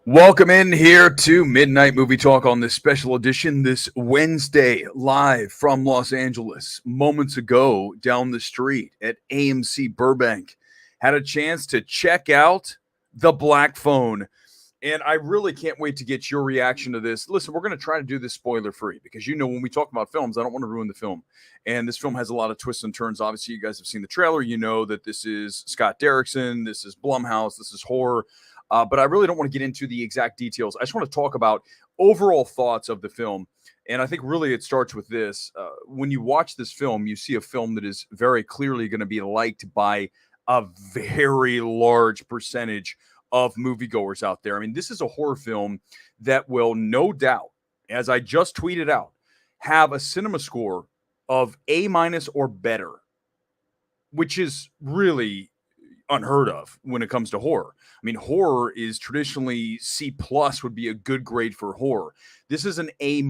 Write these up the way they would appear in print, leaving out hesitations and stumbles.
Welcome in here to Midnight Movie Talk on this special edition this Wednesday, live from Los Angeles. Moments ago, down the street at AMC Burbank, had a chance to check out The Black Phone. And I really can't wait to get your reaction to this. Listen, we're going to try to do this spoiler free because, when we talk about films, I don't want to ruin the film. And this film has a lot of twists and turns. Obviously, you guys have seen the trailer. You know that this is Scott Derrickson. This is Blumhouse. This is horror. But I really don't want to get into the exact details. I just want to talk about overall thoughts of the film. And I think really it starts with this. When you watch this film, you see a film that is very clearly going to be liked by a very large percentage of moviegoers out there. I mean, this is a horror film that will no doubt, as I just tweeted out, have a cinema score of A- or better, which is really unheard of when it comes to horror. I mean, horror is traditionally C+ would be a good grade for horror. This is an A-,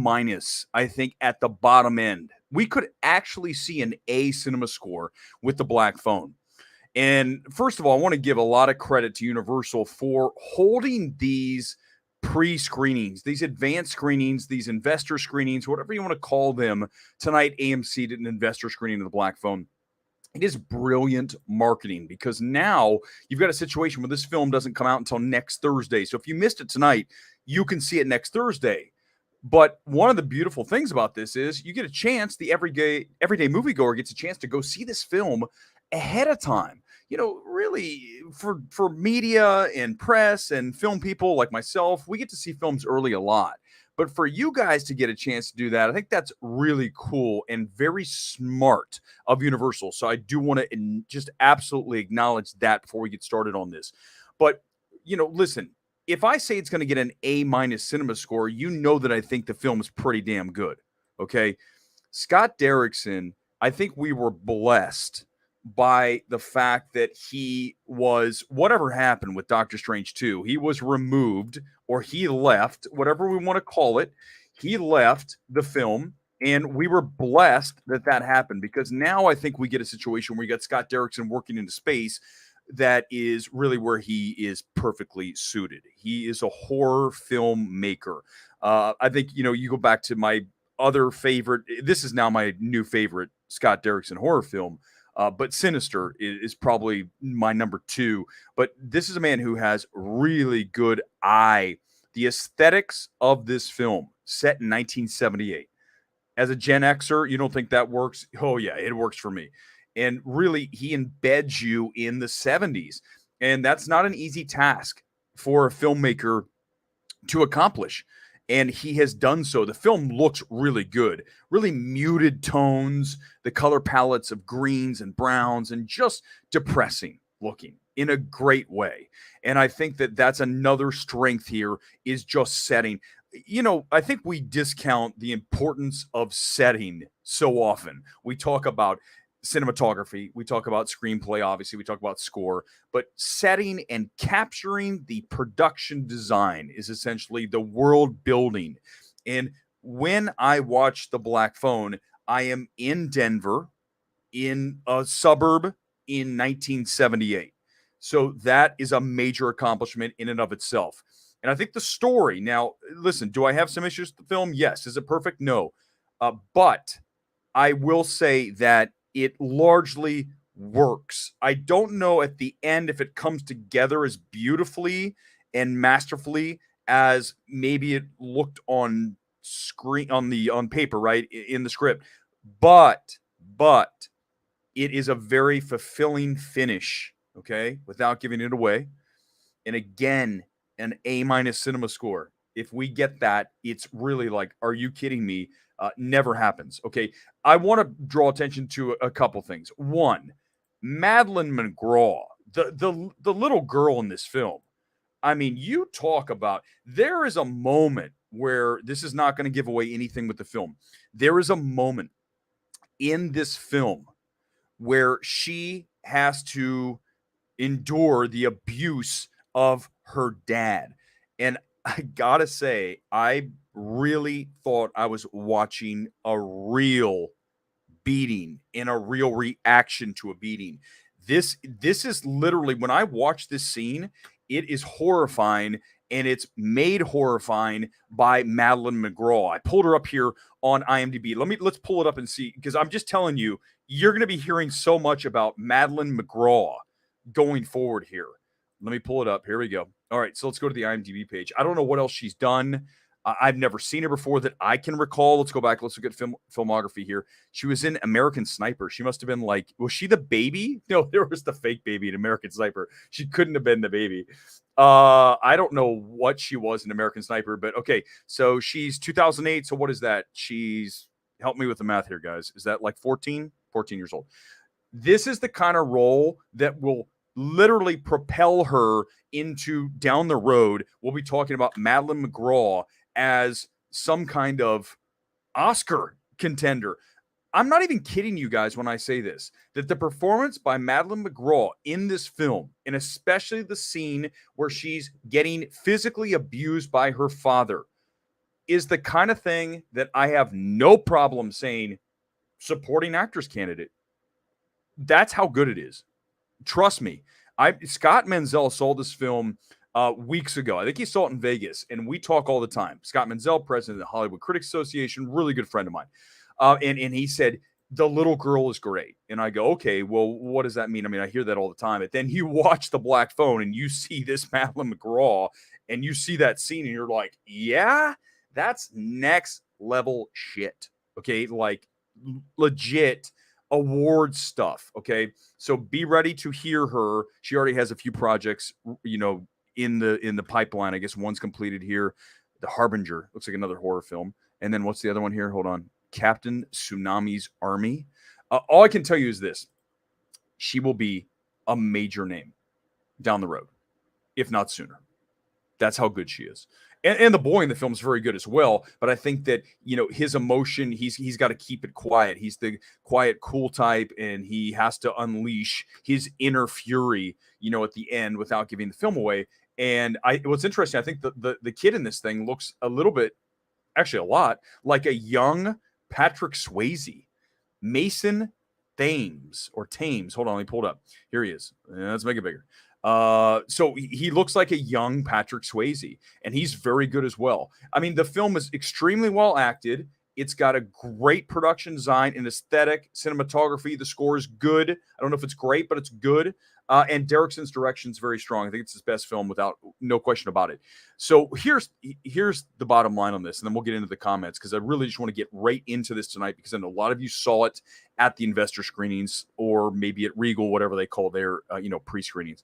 I think, at the bottom end. We could actually see an A cinema score with The Black Phone. And first of all, I want to give a lot of credit to Universal for holding these pre-screenings, these advanced screenings, these investor screenings, whatever you want to call them. Tonight, AMC did an investor screening of The Black Phone. It is brilliant marketing because now you've got a situation where this film doesn't come out until next Thursday. So if you missed it tonight, you can see it next Thursday. But one of the beautiful things about this is you get a chance, the everyday moviegoer gets a chance to go see this film ahead of time. Really for media and press and film people like myself, we get to see films early a lot. But for you guys to get a chance to do that, I think that's really cool and very smart of Universal. So I do want to just absolutely acknowledge that before we get started on this. But, listen, if I say it's going to get an A- cinema score, you know that I think the film is pretty damn good. Okay. Scott Derrickson, I think we were blessed by the fact that he was, whatever happened with Doctor Strange 2, he was removed or he left, whatever we want to call it. He left the film, and we were blessed that that happened because now I think we get a situation where you got Scott Derrickson working into space that is really where he is perfectly suited. He is a horror filmmaker. I think, you go back to my other favorite, this is now my new favorite Scott Derrickson horror film. But Sinister is probably my number 2. But this is a man who has really good eye. The aesthetics of this film, set in 1978. As a Gen Xer, you don't think that works? Oh, yeah, it works for me. And really, he embeds you in the 70s. And that's not an easy task for a filmmaker to accomplish. And he has done so. The film looks really good, really muted tones, the color palettes of greens and browns, and just depressing looking in a great way. And I think that that's another strength here is just setting. I think we discount the importance of setting so often. We talk about cinematography, we talk about screenplay, obviously, we talk about score, but setting and capturing the production design is essentially the world building. And when I watch The Black Phone, I am in Denver, in a suburb in 1978. So that is a major accomplishment in and of itself. And I think the story, now, listen, do I have some issues with the film? Yes. Is it perfect? No. But I will say that it largely works. I don't know at the end if it comes together as beautifully and masterfully as maybe it looked on screen, on paper, right, in the script. But it is a very fulfilling finish, okay, without giving it away. And again, an A- cinema score. If we get that, it's really like, are you kidding me? Never happens. Okay. I want to draw attention to a couple things. One, Madeline McGraw, the little girl in this film. I mean, you talk about, there is a moment where this is not going to give away anything with the film. There is a moment in this film where she has to endure the abuse of her dad. And I gotta say, I really thought I was watching a real beating and a real reaction to a beating. This is literally, when I watch this scene, it is horrifying. and it's made horrifying by Madeline McGraw. I pulled her up here on IMDb. Let's pull it up and see, because I'm just telling you, you're going to be hearing so much about Madeline McGraw going forward here. Let me pull it up. Here we go. All right, so let's go to the IMDb page. I don't know what else she's done. I've never seen her before that I can recall. Let's go back. Let's look at filmography here. She was in American Sniper. She must have been like, was she the baby? No, there was the fake baby in American Sniper. She couldn't have been the baby. I don't know what she was in American Sniper, but okay. So she's 2008. So what is that? She's, help me with the math here, guys. Is that like 14 years old? This is the kind of role that will literally propel her into down the road. We'll be talking about Madeline McGraw as some kind of Oscar contender. I'm not even kidding you guys when I say this, that the performance by Madeline McGraw in this film, and especially the scene where she's getting physically abused by her father, is the kind of thing that I have no problem saying supporting actress candidate. That's how good it is. Trust me. Scott Menzel saw this film weeks ago. I think he saw it in Vegas, and we talk all the time. Scott Menzel, president of the Hollywood Critics Association, really good friend of mine. And he said, the little girl is great. And I go, okay, well, what does that mean? I mean, I hear that all the time. But then you watch The Black Phone and you see this Madeline McGraw and you see that scene and you're like, yeah, that's next level shit. Okay, like legit award stuff. Okay, so be ready to hear her. She already has a few projects, you know, in the pipeline. I guess one's completed here. The Harbinger looks like another horror film. And then what's the other one here? Hold on. Captain Tsunami's Army. All I can tell you is this: she will be a major name down the road, if not sooner. That's how good she is. And the boy in the film is very good as well. But I think that, you know, his emotion, he's got to keep it quiet. He's the quiet, cool type, and he has to unleash his inner fury, you know, at the end without giving the film away. And what's interesting, I think the kid in this thing looks a little bit, actually a lot, like a young Patrick Swayze. Mason Thames. Hold on, let me pull it up. Here he is. Let's make it bigger. So he looks like a young Patrick Swayze, and he's very good as well. I mean, the film is extremely well acted. It's got a great production design and aesthetic, cinematography. The score is good. I don't know if it's great, but it's good. And Derrickson's direction is very strong. I think it's his best film, without no question about it. So here's the bottom line on this, and then we'll get into the comments, because I really just want to get right into this tonight, because I know a lot of you saw it at the investor screenings, or maybe at Regal, whatever they call their pre-screenings.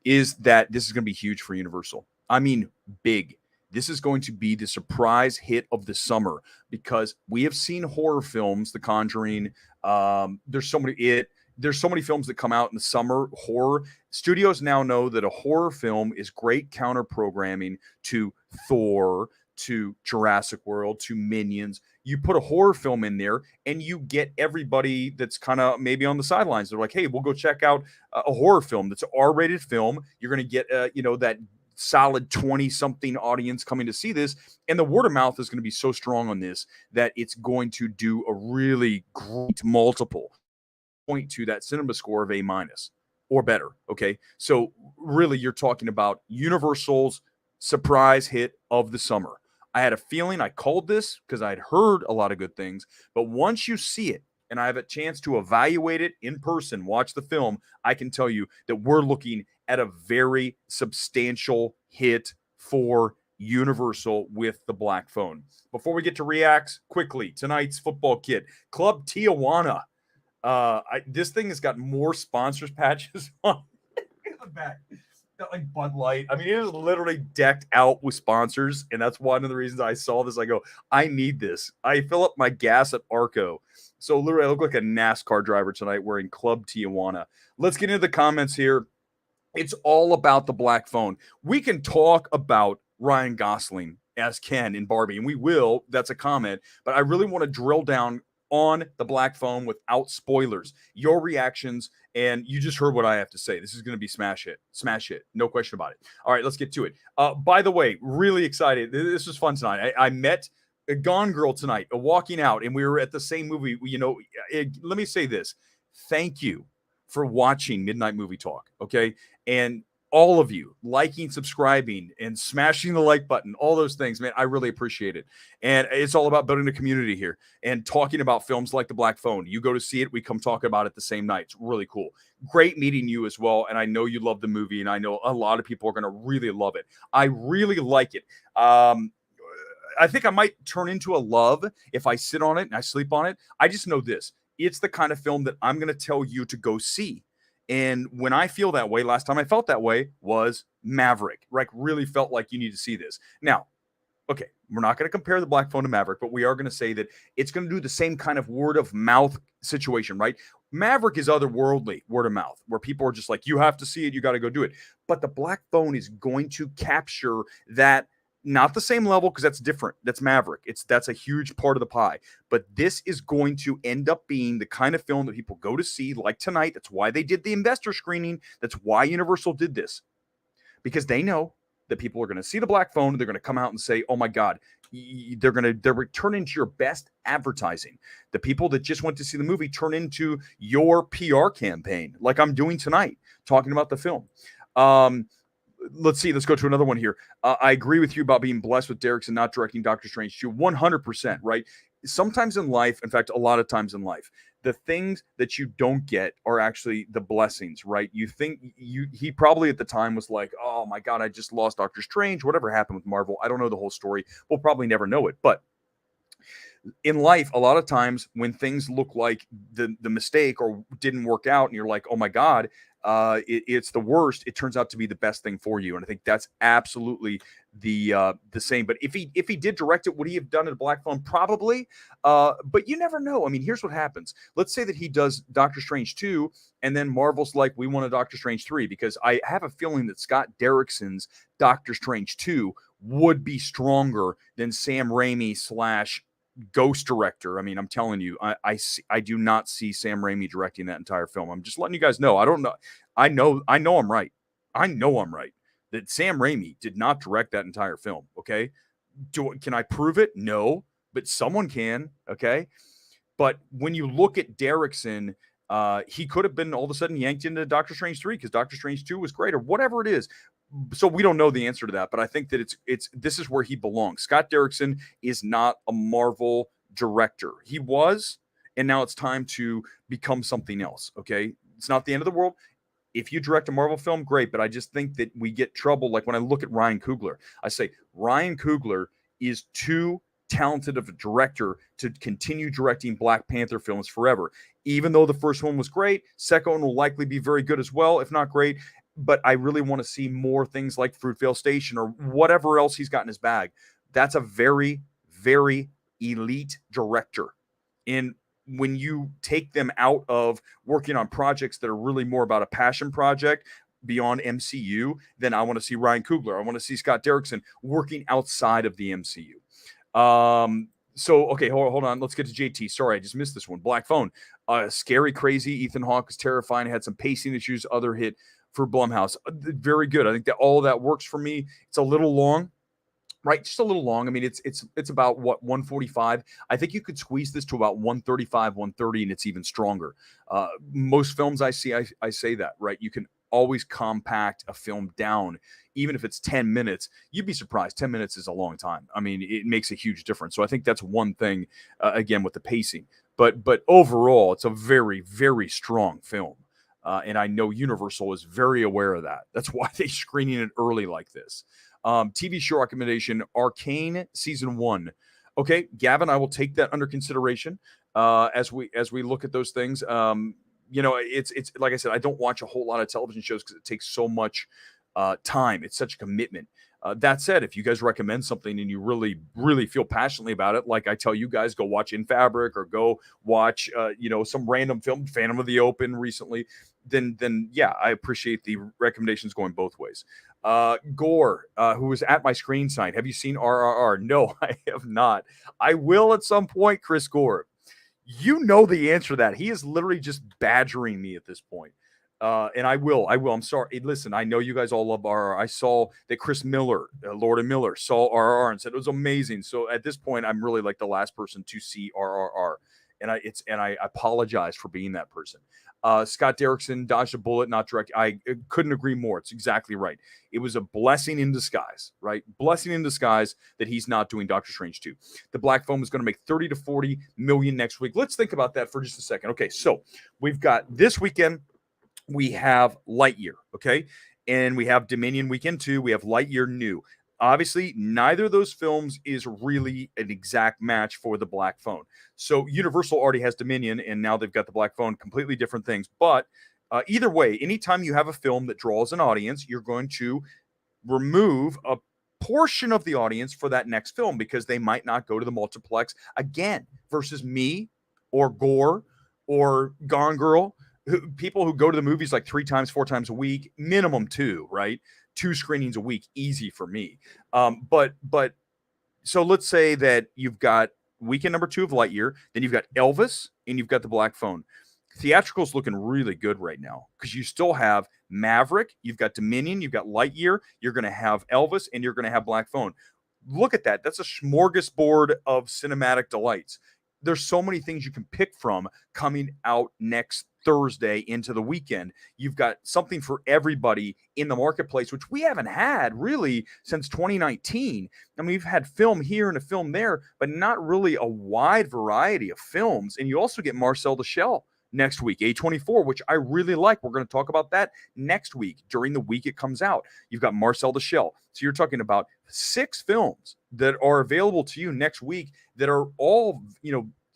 Is that this is going to be huge for Universal. I mean, big. This is going to be the surprise hit of the summer, because we have seen horror films, The Conjuring. There's so many films that come out in the summer, horror. Studios now know that a horror film is great counter programming to Thor, to Jurassic World, to Minions. You put a horror film in there and you get everybody that's kind of maybe on the sidelines. They're like, hey, we'll go check out a horror film that's an R-rated film. You're going to get, that solid 20-something audience coming to see this. And the word of mouth is going to be so strong on this that it's going to do a really great multiple. Point to that cinema score of A- or better. Okay. So really, you're talking about Universal's surprise hit of the summer. I had a feeling, I called this because I had heard a lot of good things, but once you see it and I have a chance to evaluate it in person, watch the film, I can tell you that we're looking at a very substantial hit for Universal with The Black Phone. Before we get to reacts, quickly, tonight's football kit, Club Tijuana. This thing has got more sponsors patches on the back. Got like Bud Light. I mean, it is literally decked out with sponsors, and that's one of the reasons I saw this. I go, I need this. I fill up my gas at Arco. So literally, I look like a NASCAR driver tonight wearing Club Tijuana. Let's get into the comments here. It's all about The Black Phone. We can talk about Ryan Gosling as Ken in Barbie, and we will. That's a comment. But I really want to drill down on The Black Phone without spoilers. Your reactions, and you just heard what I have to say. This is going to be smash hit. No question about it. All right, let's get to it. By the way, really excited. This was fun tonight. I met a Gone Girl tonight, walking out, and we were at the same movie. Let me say this. Thank you for watching Midnight Movie Talk, okay? And all of you liking, subscribing, and smashing the like button, all those things, man, I really appreciate it. And it's all about building a community here and talking about films like The Black Phone. You go to see it, we come talk about it the same night. It's really cool. Great meeting you as well. And I know you love the movie, and I know a lot of people are going to really love it. I really like it. I think I might turn into a love if I sit on it and I sleep on it. I just know this. It's the kind of film that I'm going to tell you to go see. And when I feel that way, last time I felt that way was Maverick. Like, really felt like you need to see this. Now, okay, we're not going to compare the Black Phone to Maverick, but we are going to say that it's going to do the same kind of word of mouth situation, right? Maverick is otherworldly word of mouth, where people are just like, you have to see it, you got to go do it. But the Black Phone is going to capture that. Not the same level, because that's different. That's Maverick. That's a huge part of the pie. But this is going to end up being the kind of film that people go to see, like tonight. That's why they did the investor screening. That's why Universal did this, because they know that people are going to see the Black Phone. They're going to come out and say, "Oh my God!" They're turn into your best advertising. The people that just went to see the movie turn into your PR campaign, like I'm doing tonight, talking about the film. Let's see. Let's go to another one here. I agree with you about being blessed with Derrickson not directing Doctor Strange 2. 100%, right? Sometimes in life, in fact, a lot of times in life, the things that you don't get are actually the blessings, right? You think he probably at the time was like, oh my God, I just lost Doctor Strange. Whatever happened with Marvel, I don't know the whole story. We'll probably never know it. But in life, a lot of times when things look like the mistake or didn't work out, and you're like, oh my God, it's the worst, it turns out to be the best thing for you. And I think that's absolutely the same. But if he did direct it, would he have done it a Black Phone? Probably. But you never know. I mean, here's what happens. Let's say that he does Doctor Strange 2, and then Marvel's like, we want a Doctor Strange 3, because I have a feeling that Scott Derrickson's Doctor Strange 2 would be stronger than Sam Raimi / Ghost director. I mean, I'm telling you, I do not see Sam Raimi directing that entire film. I'm just letting you guys know. I don't know. I know I'm right. I know I'm right. That Sam Raimi did not direct that entire film. Okay. Can I prove it? No, but someone can. Okay. But when you look at Derrickson, he could have been all of a sudden yanked into Doctor Strange 3 because Doctor Strange 2 was great, or whatever it is. So we don't know the answer to that, but I think that this is where he belongs. Scott Derrickson is not a Marvel director. He was, and now it's time to become something else. Okay. It's not the end of the world. If you direct a Marvel film, great. But I just think that we get trouble. Like when I look at Ryan Coogler, I say Ryan Coogler is too talented of a director to continue directing Black Panther films forever. Even though the first one was great, second one will likely be very good as well, if not great. But I really want to see more things like Fruitvale Station or whatever else he's got in his bag. That's a very, very elite director. And when you take them out of working on projects that are really more about a passion project beyond MCU, then I want to see Ryan Coogler. I want to see Scott Derrickson working outside of the MCU. So, okay, hold on. Let's get to JT. Sorry, I just missed this one. Black Phone. Scary, crazy. Ethan Hawke is terrifying. Had some pacing issues. Other hit for Blumhouse. Very good. I think that all of that works for me. It's a little long. Right, just a little long. I mean, it's about what, 145. I think you could squeeze this to about 135, 130, and it's even stronger. Most films I see, I say that, right? You can always compact a film down, even if it's 10 minutes. You'd be surprised. 10 minutes is a long time. I mean, it makes a huge difference. So I think that's one thing, again, with the pacing. But overall, it's a very, very strong film. And I know Universal is very aware of that. That's why they're screening it early like this. TV show recommendation, Arcane season 1. Okay, Gavin, I will take that under consideration as we look at those things. It's like I said, I don't watch a whole lot of television shows because it takes so much time. It's such a commitment. That said, if you guys recommend something and you really, really feel passionately about it, like I tell you guys, go watch In Fabric or go watch, some random film, Phantom of the Open recently, then yeah, I appreciate the recommendations going both ways. Gore, who was at my screen sign. Have you seen RRR? No, I have not. I will at some point, Chris Gore. You know the answer to that. He is literally just badgering me at this point. And I will. I'm sorry. Listen, I know you guys all love RRR. I saw that Chris Miller, Lord and Miller, saw RRR and said it was amazing. So at this point, I'm really like the last person to see RRR. and I apologize for being that person. Scott Derrickson dodged a bullet, not direct. I couldn't agree more. It's exactly right. It was a blessing in disguise, right? Blessing in disguise that he's not doing Doctor Strange 2. The Black Phone is going to make 30 to 40 million next week. Let's think about that for just a second. Okay, so we've got this weekend, we have Lightyear, okay? And we have Dominion weekend 2, we have Lightyear new. Obviously, neither of those films is really an exact match for the Black Phone. So Universal already has Dominion, and now they've got the Black Phone, completely different things. But either way, anytime you have a film that draws an audience, you're going to remove a portion of the audience for that next film because they might not go to the multiplex again versus me or Gore or Gone Girl. People who go to the movies like 3 times, 4 times a week, minimum 2, right? 2 screenings a week, easy for me. But so let's say that you've got weekend number 2 of Lightyear, then you've got Elvis, and you've got the Black Phone. Theatrical's looking really good right now because you still have Maverick, you've got Dominion, you've got Lightyear, you're going to have Elvis, and you're going to have Black Phone. Look at that. That's a smorgasbord of cinematic delights. There's so many things you can pick from coming out next Thursday into the weekend. You've got something for everybody in the marketplace, which we haven't had really since 2019. I mean, we've had film here and a film there, but not really a wide variety of films. And you also get Marcel the Shell next week, A24, which I really like. We're going to talk about that next week during the week it comes out. You've got Marcel the Shell. So you're talking about 6 films that are available to you next week that are all,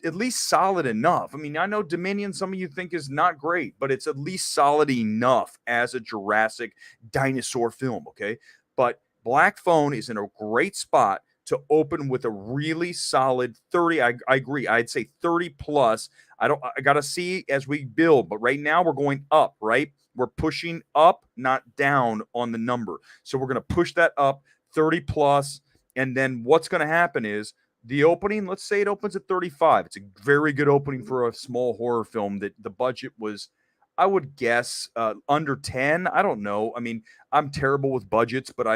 at least solid enough. I mean, I know Dominion, some of you think is not great, but it's at least solid enough as a Jurassic dinosaur film, okay? But Black Phone is in a great spot to open with a really solid 30. I agree. I'd say 30 plus. I got to see as we build, but right now we're going up, right? We're pushing up, not down on the number. So we're going to push that up 30 plus. And then what's going to happen is the opening, let's say it opens at 35. It's a very good opening for a small horror film that the budget was, I would guess, under 10. I don't know. I mean, I'm terrible with budgets, but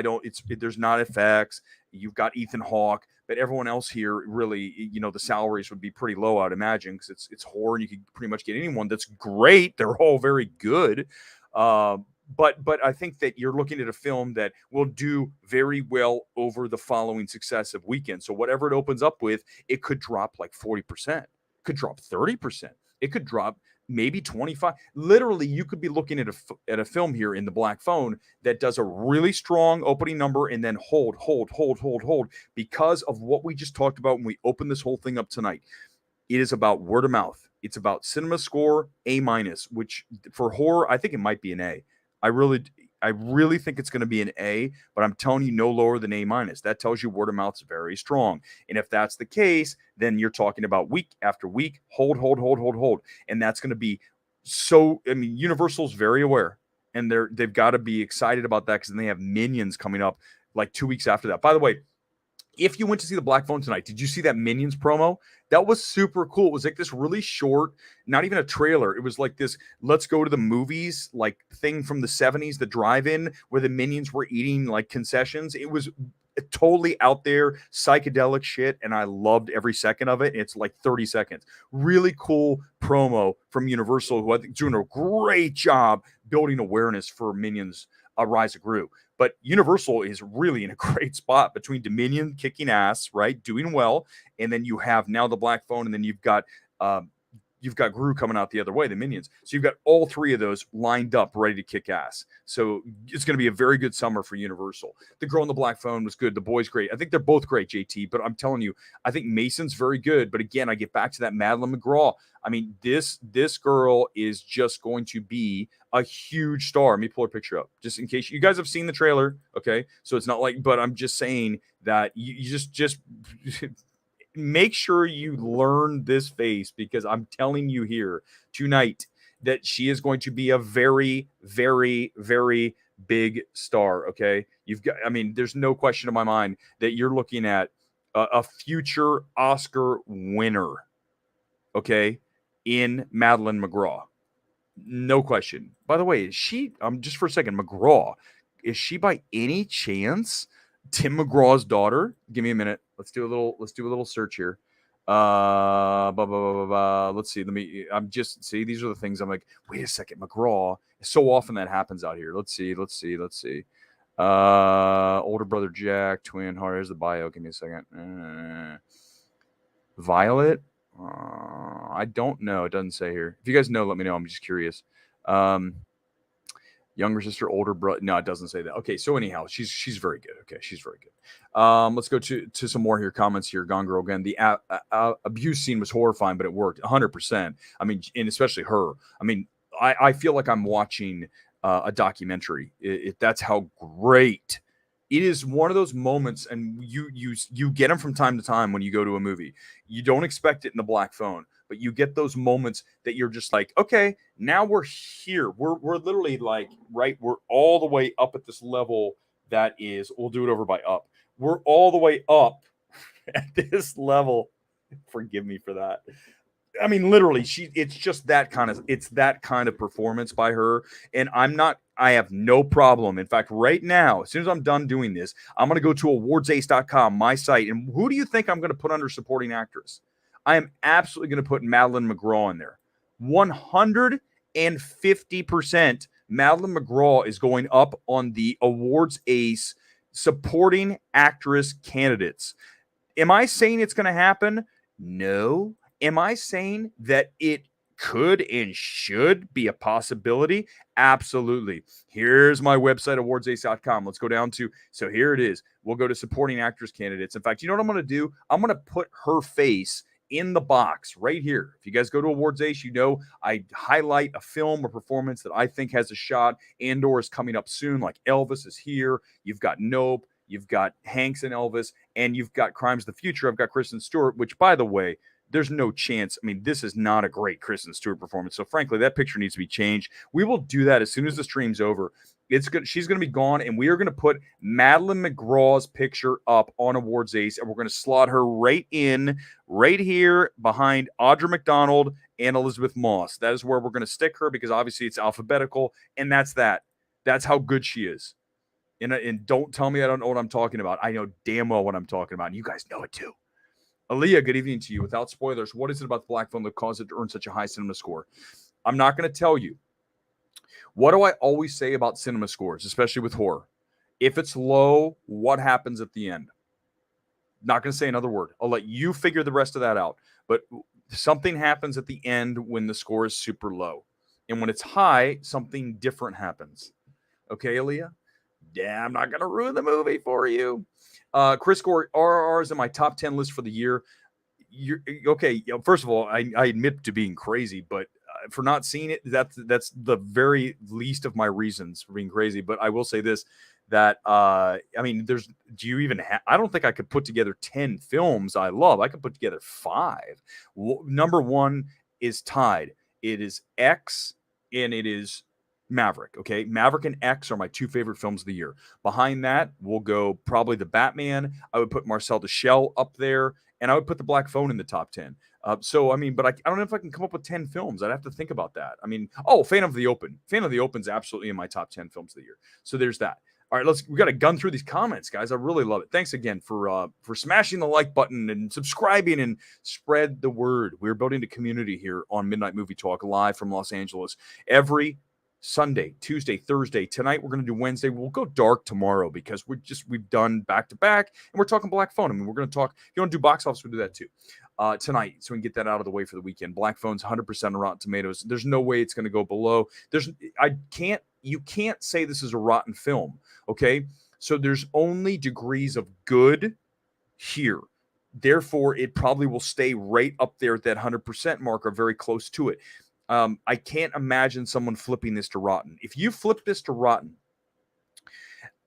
there's not effects. You've got Ethan Hawke, but everyone else here really, the salaries would be pretty low, I'd imagine, because it's horror and you could pretty much get anyone that's great. They're all very good. But I think that you're looking at a film that will do very well over the following successive weekends. So whatever it opens up with, it could drop like 40%, could drop 30%, it could drop maybe 25. Literally, you could be looking at a film here in the Black Phone that does a really strong opening number and then hold because of what we just talked about when we opened this whole thing up tonight. It is about word of mouth. It's about cinema score A-, which for horror, I think it might be an A. I really think it's going to be an A, but I'm telling you no lower than A-. That tells you word of mouth is very strong. And if that's the case, then you're talking about week after week, hold. And that's going to be so, I mean, Universal's very aware, and they've got to be excited about that because then they have Minions coming up like 2 weeks after that. By the way, if you went to see the Black Phone tonight, did you see that Minions promo? That was super cool. It was like this really short, not even a trailer. It was like this, let's go to the movies, like thing from the 70s, the drive-in where the Minions were eating like concessions. It was totally out there, psychedelic shit, and I loved every second of it. It's like 30 seconds. Really cool promo from Universal, who I think is doing a great job building awareness for Minions Rise of Gru. But Universal is really in a great spot between Dominion kicking ass, right, doing well, and then you have now the Black Phone, and then you've got Gru coming out the other way, the Minions. So you've got all 3 of those lined up, ready to kick ass. So it's going to be a very good summer for Universal. The Girl in the Black Phone was good. The Boy's great. I think they're both great, JT, but I'm telling you, I think Mason's very good. But again, I get back to that Madeline McGraw. I mean, this girl is just going to be a huge star. Let me pull her picture up just in case you guys have seen the trailer. Okay. So it's not like, but I'm just saying that you just make sure you learn this face, because I'm telling you here tonight that she is going to be a very, very, very big star. Okay. There's no question in my mind that you're looking at a future Oscar winner. Okay. In Madeline McGraw. No question. By the way, is she, just for a second, McGraw, is she by any chance Tim McGraw's daughter? Give me a minute. Let's do a little search here. Let's see. I'm just see. These are the things I'm like. Wait a second, McGraw. So often that happens out here. Let's see. Older brother Jack, twin heart. Here's the bio. Give me a second. Violet. I don't know. It doesn't say here. If you guys know, let me know. I'm just curious. Younger sister, older brother. No, it doesn't say that. Okay, so anyhow, she's very good. Okay, she's very good. Let's go to some more here. Comments here. Gone Girl again. The abuse scene was horrifying, but it worked 100%. I mean, and especially her. I mean, I feel like I'm watching a documentary. That's how great. It is one of those moments, and you get them from time to time when you go to a movie. You don't expect it in the black phone, but you get those moments that you're just like, okay, now we're here. We're literally like, right, we're all the way up at this level that is, we'll do it over by up. We're all the way up at this level. Forgive me for that. I mean, literally, it's that kind of performance by her. And I have no problem. In fact, right now, as soon as I'm done doing this, I'm going to go to awardsace.com, my site. And who do you think I'm going to put under supporting actress? I am absolutely going to put Madeline McGraw in there. 150% Madeline McGraw is going up on the Awards Ace supporting actress candidates. Am I saying it's going to happen? No. Am I saying that it could and should be a possibility? Absolutely. Here's my website, awardsace.com. Let's go down to, so here it is. We'll go to supporting actress candidates. In fact, you know what I'm going to do? I'm going to put her face in the box right here. If you guys go to Awards Ace, you know I highlight a film or performance that I think has a shot and or is coming up soon, like Elvis is here. You've got Nope. You've got Hanks and Elvis, and you've got Crimes of the Future. I've got Kristen Stewart, which, by the way, there's no chance. I mean, this is not a great Kristen Stewart performance. So, frankly, that picture needs to be changed. We will do that as soon as the stream's over. It's good. She's going to be gone, and we are going to put Madeline McGraw's picture up on Awards Ace, and we're going to slot her right here behind Audra McDonald and Elizabeth Moss. That is where we're going to stick her because obviously it's alphabetical, and that's that. That's how good she is. And don't tell me I don't know what I'm talking about. I know damn well what I'm talking about, and you guys know it too. Aaliyah, good evening to you. Without spoilers, what is it about the black film that caused it to earn such a high cinema score? I'm not going to tell you. What do I always say about cinema scores, especially with horror? If it's low, what happens at the end? Not going to say another word. I'll let you figure the rest of that out. But something happens at the end when the score is super low. And when it's high, something different happens. Okay, Aaliyah? Yeah, I'm not going to ruin the movie for you. Chris Gore, RRR is in my top 10 list for the year. You're, okay, first of all, I admit to being crazy, but for not seeing it, that's the very least of my reasons for being crazy. But I will say this, that, I mean, I don't think I could put together 10 films I love. I could put together 5. Number one is tied. It is X and it is Maverick. Okay. Maverick and X are my 2 favorite films of the year. Behind that, we'll go probably The Batman. I would put Marcel the Shell up there, and I would put The Black Phone in the top 10. So, I mean, but I don't know if I can come up with 10 films. I'd have to think about that. I mean, Phantom of the Open. Phantom of the Open's absolutely in my top 10 films of the year. So there's that. All right, we got to gun through these comments, guys. I really love it. Thanks again for smashing the like button and subscribing and spread the word. We're building a community here on Midnight Movie Talk live from Los Angeles every Sunday, Tuesday, Thursday. Tonight we're going to do Wednesday. We'll go dark tomorrow because we've done back to back and we're talking Black Phone. I mean, we're going to talk. If you want to do box office, we'll do that too tonight, so we can get that out of the way for the weekend. Black Phone's 100% on Rotten Tomatoes. There's no way it's going to go below. You can't say this is a rotten film. Okay, so there's only degrees of good here. Therefore, it probably will stay right up there at that 100% mark or very close to it. I can't imagine someone flipping this to rotten. If you flip this to rotten,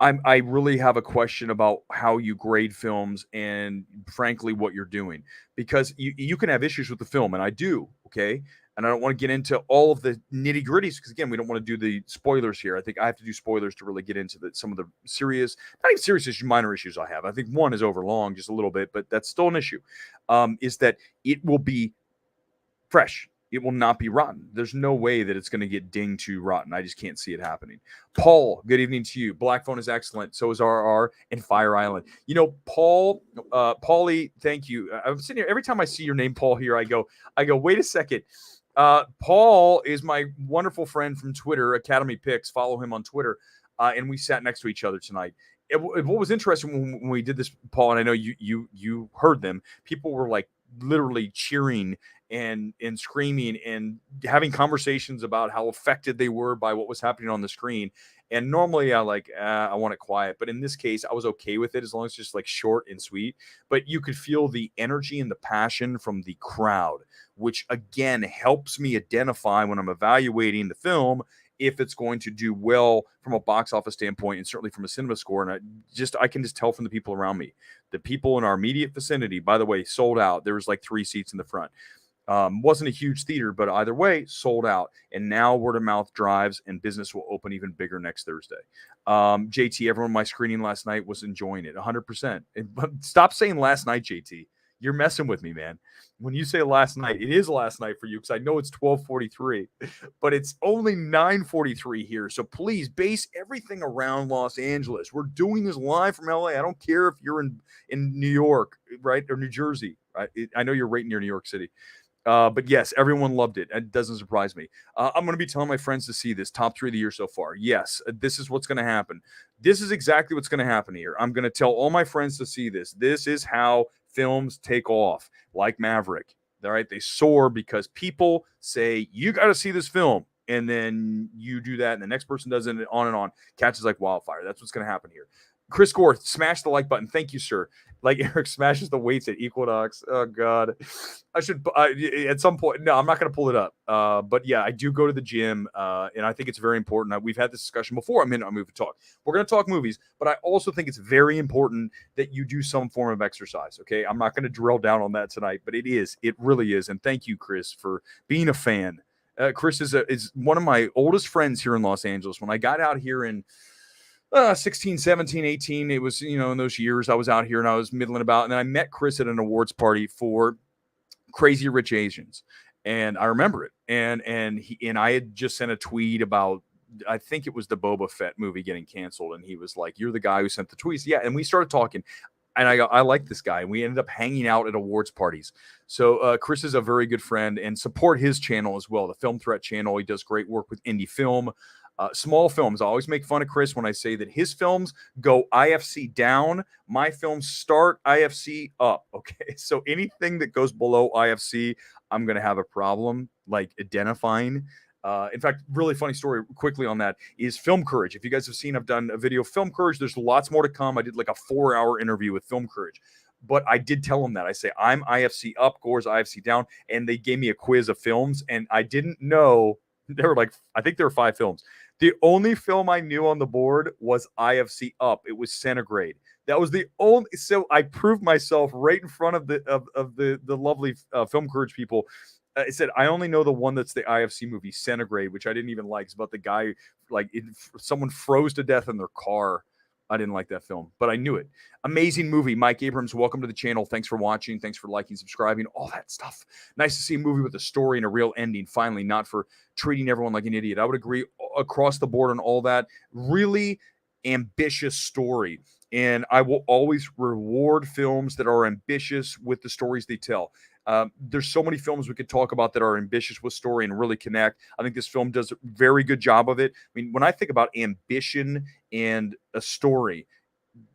I really have a question about how you grade films and, frankly, what you're doing. Because you can have issues with the film, and I do, okay? And I don't want to get into all of the nitty-gritties because, again, we don't want to do the spoilers here. I think I have to do spoilers to really get into some of the serious, not even serious issues, minor issues I have. I think one is overlong just a little bit, but that's still an issue, is that it will be fresh. it will not be rotten. There's no way that it's going to get dinged to rotten. I just can't see it happening. Paul, good evening to you. Black Phone is excellent. So is RR and Fire Island. You know, Paul, Paulie, thank you. I'm sitting here every time I see your name, Paul. Here, I go. Wait a second. Paul is my wonderful friend from Twitter, Academy Picks. Follow him on Twitter, and we sat next to each other tonight. What was interesting when we did this, Paul, and I know you heard them. People were like literally cheering and screaming and having conversations about how affected they were by what was happening on the screen. And normally I want it quiet, but in this case I was okay with it as long as it's just like short and sweet. But you could feel the energy and the passion from the crowd, which again helps me identify when I'm evaluating the film if it's going to do well from a box office standpoint and certainly from a cinema score. And I can just tell from the people around me. The people in our immediate vicinity, by the way, sold out. There was like 3 seats in the front. Wasn't a huge theater, but either way, sold out. And now word of mouth drives, and business will open even bigger next Thursday. JT, everyone in my screening last night was enjoying it 100%. But stop saying last night, JT. You're messing with me, man. When you say last night, it is last night for you because I know it's 12:43, but it's only 9:43 here. So please base everything around Los Angeles. We're doing this live from LA. I don't care if you're in New York, right, or New Jersey. Right? I know you're right near New York City. But yes, everyone loved it. It doesn't surprise me. I'm going to be telling my friends to see this top 3 of the year so far. Yes, this is what's going to happen. This is exactly what's going to happen here. I'm going to tell all my friends to see this. This is how films take off, like Maverick. All right, they soar because people say, you got to see this film. And then you do that, and the next person does it, and on, catches like wildfire. That's what's going to happen here. Chris Gore, smash the like button. Thank you, sir. Like Eric smashes the weights at Equinox. Oh, God. I should, at some point, no, I'm not going to pull it up. But yeah, I do go to the gym, and I think it's very important. We've had this discussion before. I'm in a movie talk. We're going to talk movies, but I also think it's very important that you do some form of exercise, okay? I'm not going to drill down on that tonight, but it really is. And thank you, Chris, for being a fan. Chris is one of my oldest friends here in Los Angeles. When I got out here in 16, 17, 18, it was, in those years I was out here and I was middling about. And then I met Chris at an awards party for Crazy Rich Asians. And I remember it. And I had just sent a tweet about, I think it was the Boba Fett movie getting canceled. And he was like, "You're the guy who sent the tweets." Yeah. And we started talking. And I go, I like this guy. And we ended up hanging out at awards parties. So Chris is a very good friend, and support his channel as well, the Film Threat channel. He does great work with indie film, small films. I always make fun of Chris when I say that his films go IFC down. My films start IFC up. Okay. So anything that goes below IFC, I'm going to have a problem like identifying. In fact, really funny story quickly on that is Film Courage. If you guys have seen, I've done a video, Film Courage. There's lots more to come. I did like a 4-hour interview with Film Courage, but I did tell them that. I say, I'm IFC up, Gore's IFC down. And they gave me a quiz of films, and I didn't know. There were I think there were 5 films. The only film I knew on the board was IFC up. It was Centigrade. That was the only. So I proved myself right in front of the lovely Film Courage people. I said, I only know the one that's the IFC movie, Centigrade, which I didn't even like. It's about the guy, someone froze to death in their car. I didn't like that film, but I knew it. Amazing movie. Mike Abrams, welcome to the channel. Thanks for watching. Thanks for liking, subscribing, all that stuff. Nice to see a movie with a story and a real ending, finally, not for treating everyone like an idiot. I would agree across the board on all that. Really ambitious story. And I will always reward films that are ambitious with the stories they tell. There's so many films we could talk about that are ambitious with story and really connect. I think this film does a very good job of it. I mean, when I think about ambition and a story,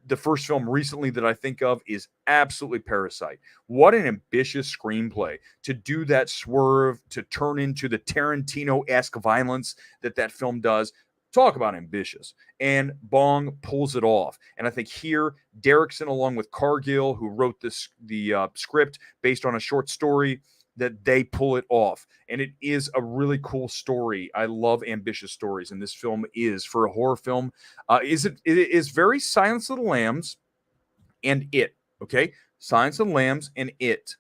the first film recently that I think of is absolutely Parasite. What an ambitious screenplay to do that swerve, to turn into the Tarantino-esque violence that film does. Talk about ambitious. And Bong pulls it off. And I think here, Derrickson, along with Cargill, who wrote the script based on a short story, that they pull it off. And it is a really cool story. I love ambitious stories. And this film is, for a horror film, it is very Silence of the Lambs and It. Okay? Silence of the Lambs and It.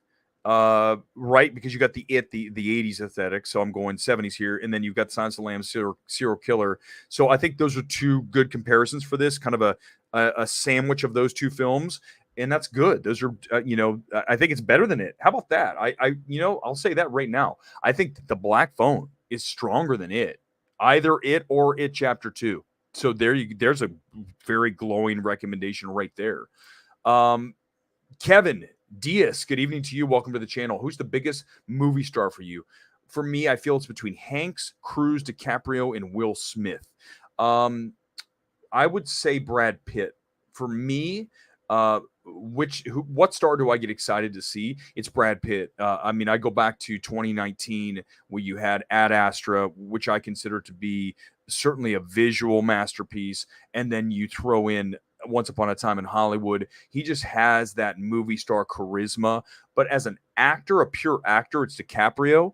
Right, because you got the 80s aesthetic, so I'm going 70s here, and then you've got Silence of the Lambs, serial killer. So I think those are 2 good comparisons for this, kind of a sandwich of those 2 films. and that's good. Those are, I think it's better than it. How about that? I'll say that right now. I think the Black Phone is stronger than it, either it or it Chapter Two. So there's a very glowing recommendation right there. Um, Kevin Diaz, good evening to you. Welcome to the channel. Who's the biggest movie star for you? For me, I feel it's between Hanks, Cruise, DiCaprio, and Will Smith. Um, I would say Brad Pitt. For me, what star do I get excited to see? It's Brad Pitt. I mean, I go back to 2019 where you had Ad Astra, which I consider to be certainly a visual masterpiece, and then you throw in Once Upon a Time in Hollywood. He just has that movie star charisma. But as an actor, a pure actor, it's DiCaprio.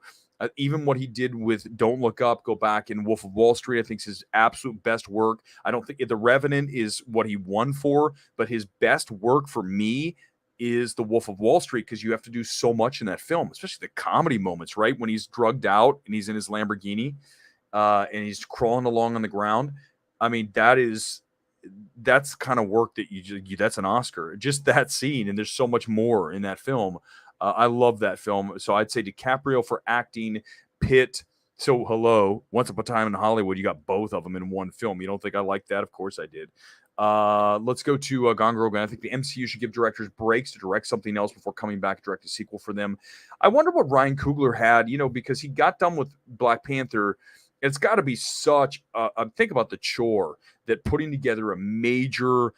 Even what he did with Don't Look Up, go back in Wolf of Wall Street, I think is his absolute best work. I don't think The Revenant is what he won for, but his best work for me is The Wolf of Wall Street, because you have to do so much in that film, especially the comedy moments, right? When he's drugged out and he's in his Lamborghini and he's crawling along on the ground. I mean, that's kind of work that that's an Oscar. Just that scene, and there's so much more in that film. I love that film. So I'd say DiCaprio for acting, Pitt. So hello, Once Upon a Time in Hollywood, you got both of them in one film. You don't think I like that? Of course I did. Let's go to Gone Girl Gone. I think the MCU should give directors breaks to direct something else before coming back to direct a sequel for them. I wonder what Ryan Coogler had, because he got done with Black Panther. It's got to be such think about the chore that putting together a major,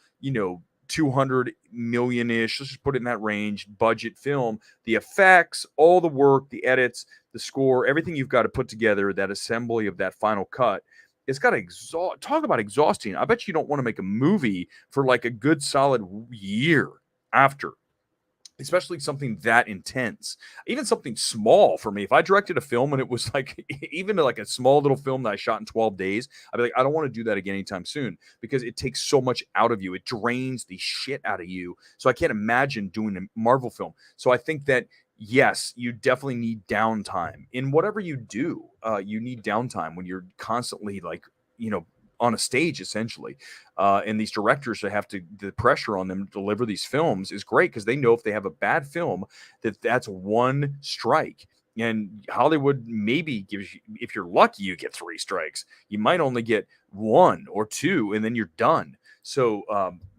200 million-ish, let's just put it in that range, budget film, the effects, all the work, the edits, the score, everything you've got to put together, that assembly of that final cut, it's got to talk about exhausting. I bet you don't want to make a movie for like a good solid year after, especially something that intense. Even something small for me. If I directed a film and it was like, even like a small little film that I shot in 12 days, I'd be like, I don't want to do that again anytime soon, because it takes so much out of you. It drains the shit out of you. So I can't imagine doing a Marvel film. So I think that, yes, you definitely need downtime in whatever you do. You need downtime when you're constantly like, on a stage essentially. And these directors that have the pressure on them to deliver these films is great, because they know if they have a bad film, that's one strike. And Hollywood maybe gives you, if you're lucky, you get 3 strikes. You might only get 1 or 2, and then you're done. So,